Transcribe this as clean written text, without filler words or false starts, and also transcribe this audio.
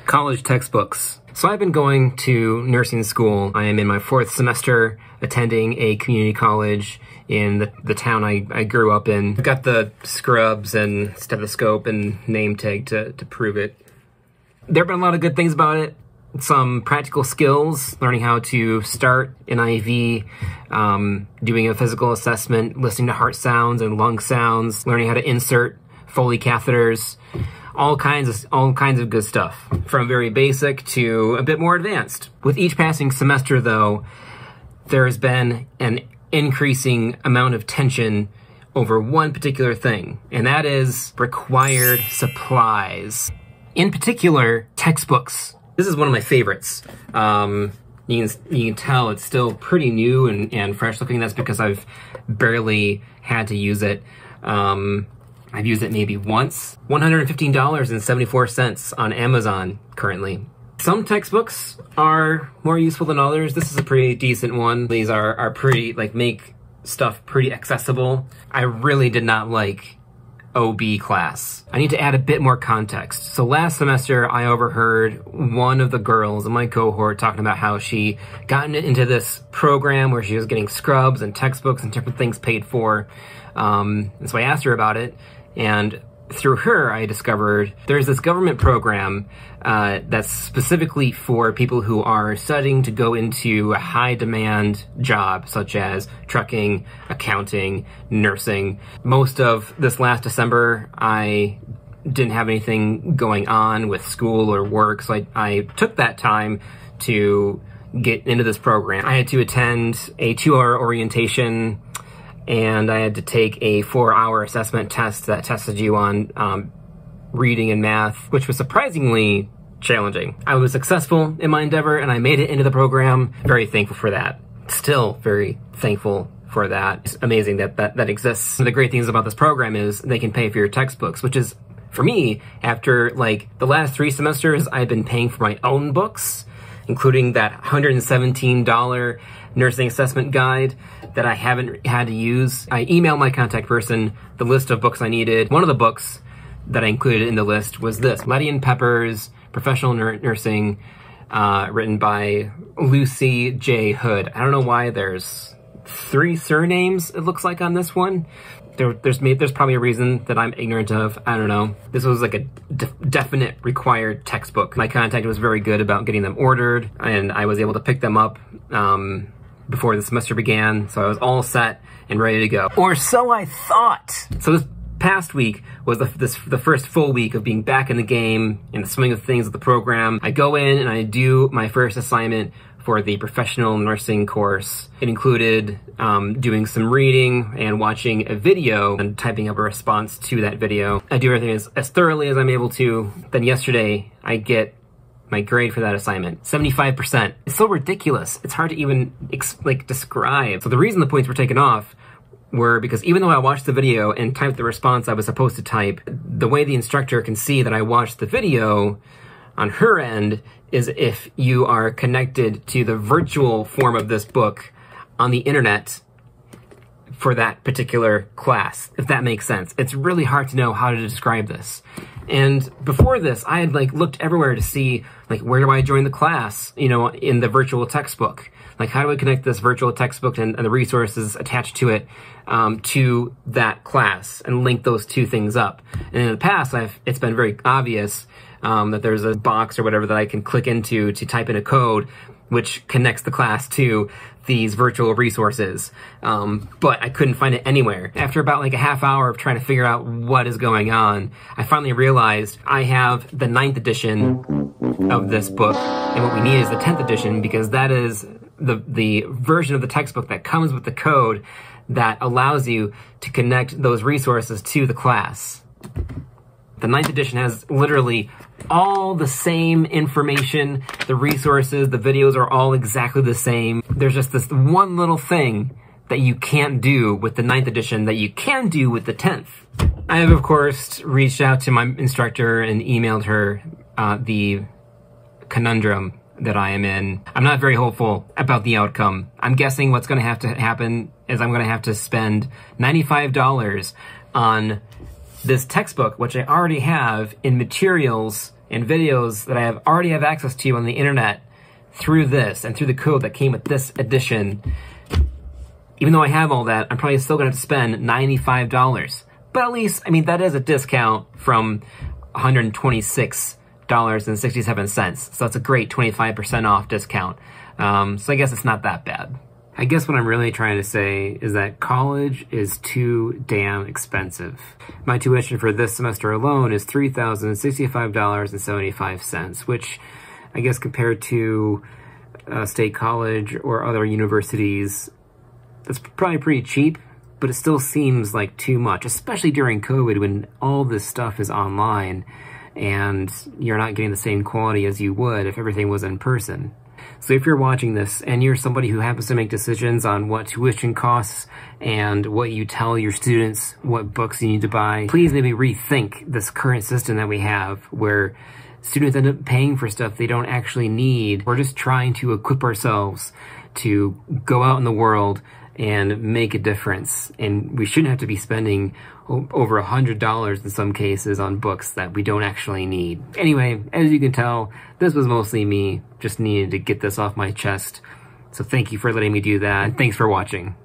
College textbooks. So I've been going to nursing school. I am in my 4th semester attending a community college in the town I grew up in. I've got the scrubs and stethoscope and name tag to prove it. There have been a lot of good things about it. Some practical skills, learning how to start an IV, doing a physical assessment, listening to heart sounds and lung sounds, learning how to insert Foley catheters, all kinds of good stuff, from very basic to a bit more advanced. With each passing semester, though, there has been an increasing amount of tension over one particular thing, and that is required supplies. In particular, textbooks. This is one of my favorites. You can tell it's still pretty new and fresh looking. That's because I've barely had to use it. I've used it maybe once. $115.74 on Amazon currently. Some textbooks are more useful than others. This is a pretty decent one. These are pretty, make stuff pretty accessible. I really did not like OB class. I need to add a bit more context. So last semester, I overheard one of the girls in my cohort talking about how she got into this program where she was getting scrubs and textbooks and different things paid for. And so I asked her about it, and through her, I discovered there's this government program that's specifically for people who are studying to go into a high-demand job, such as trucking, accounting, nursing. Most of this last December, I didn't have anything going on with school or work, so I took that time to get into this program. I had to attend a 2-hour orientation, and I had to take a 4-hour assessment test that tested you on reading and math, which was surprisingly challenging. I was successful in my endeavor, and I made it into the program. Very thankful for that. Still very thankful for that. It's amazing that exists. One of the great things about this program is they can pay for your textbooks, which is, for me, after the last 3 semesters, I've been paying for my own books, including that $117 nursing assessment guide that I haven't had to use. I emailed my contact person the list of books I needed. One of the books that I included in the list was this, Letty and Pepper's Professional Nursing, written by Lucy J. Hood. I don't know why there's 3 surnames, it looks like, on this one. There's probably a reason that I'm ignorant of. I don't know. This was like a definite required textbook. My contact was very good about getting them ordered, and I was able to pick them up before the semester began, so I was all set and ready to go. Or so I thought. So this past week was the first full week of being back in the game, in the swing of things with the program. I go in and I do my first assignment for the professional nursing course. It included doing some reading and watching a video and typing up a response to that video. I do everything as thoroughly as I'm able to. Then yesterday, I get my grade for that assignment, 75%. It's so ridiculous. It's hard to even describe. So the reason the points were taken off were because even though I watched the video and typed the response I was supposed to type, the way the instructor can see that I watched the video on her end is if you are connected to the virtual form of this book on the internet for that particular class, if that makes sense. It's really hard to know how to describe this. And before this, I had looked everywhere to see where do I join the class, in the virtual textbook. How do I connect this virtual textbook and the resources attached to it to that class and link those two things up? And in the past, it's been very obvious that there's a box or whatever that I can click into to type in a code which connects the class to these virtual resources. But I couldn't find it anywhere. After about a half hour of trying to figure out what is going on, I finally realized I have the 9th edition of this book, and what we need is the 10th edition, because that is the version of the textbook that comes with the code that allows you to connect those resources to the class. The 9th edition has literally all the same information, the resources, the videos are all exactly the same. There's just this one little thing that you can't do with the 9th edition that you can do with the 10th. I have, of course, reached out to my instructor and emailed her the conundrum that I am in. I'm not very hopeful about the outcome. I'm guessing what's going to have to happen is I'm going to have to spend $95 on this textbook, which I already have in materials and videos that I already have access to on the internet through this and through the code that came with this edition. Even though I have all that, I'm probably still gonna have to spend $95. But at least, I mean, that is a discount from $126.67. So that's a great 25% off discount. So I guess it's not that bad. I guess what I'm really trying to say is that college is too damn expensive. My tuition for this semester alone is $3,065.75, which I guess compared to state college or other universities, that's probably pretty cheap, but it still seems like too much, especially during COVID when all this stuff is online and you're not getting the same quality as you would if everything was in person. So if you're watching this and you're somebody who happens to make decisions on what tuition costs and what you tell your students what books you need to buy, please maybe rethink this current system that we have where students end up paying for stuff they don't actually need. We're just trying to equip ourselves to go out in the world and make a difference. And we shouldn't have to be spending over $100 in some cases on books that we don't actually need. Anyway, as you can tell, this was mostly me just needing to get this off my chest. So thank you for letting me do that, and thanks for watching.